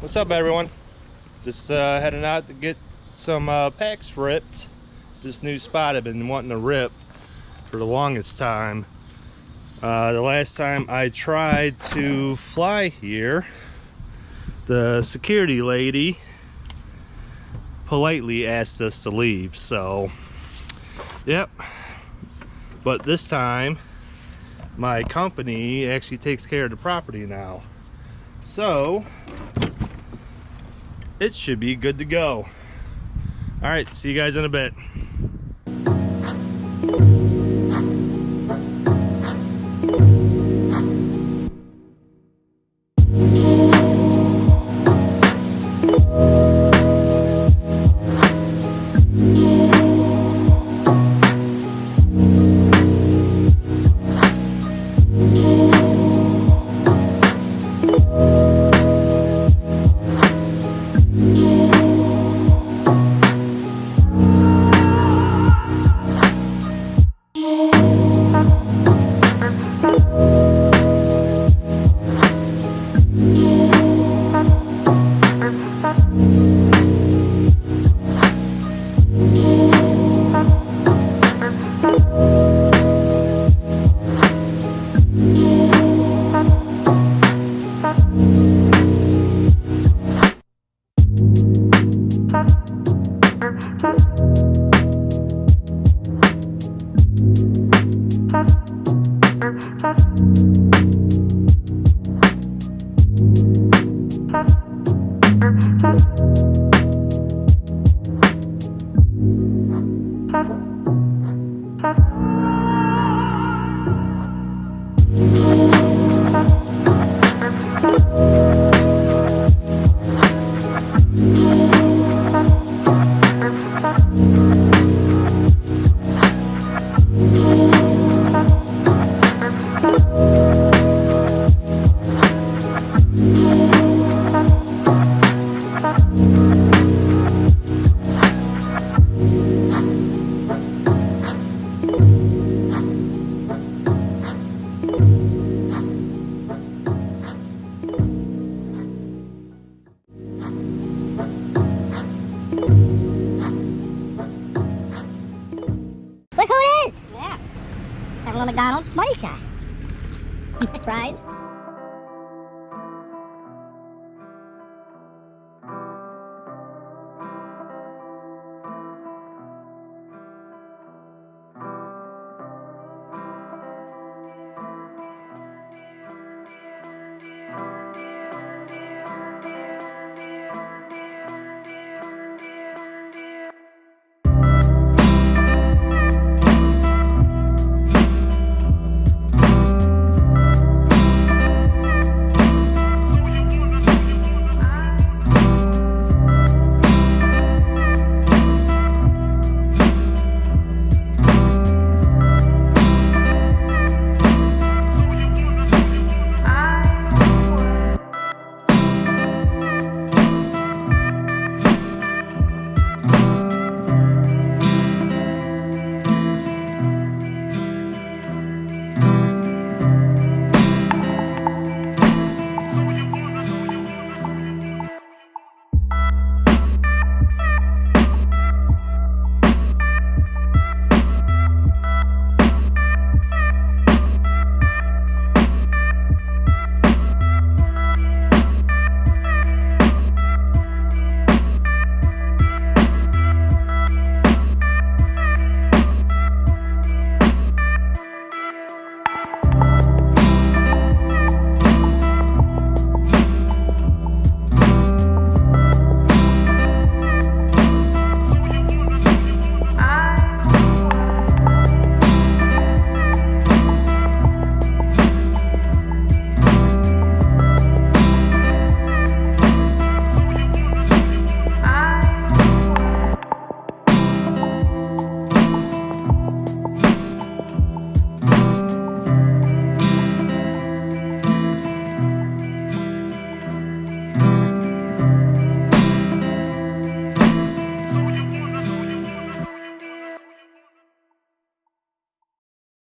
What's up, everyone? Just heading out to get some packs ripped. This new spot I've been wanting to rip for the longest time. The last time I tried to fly here, the security lady politely asked us to leave, so yep. But this time my company actually takes care of the property now, so it should be good to go. All right, see you guys in a bit. Look who it is! Yeah. Have a little McDonald's money shot. Fries.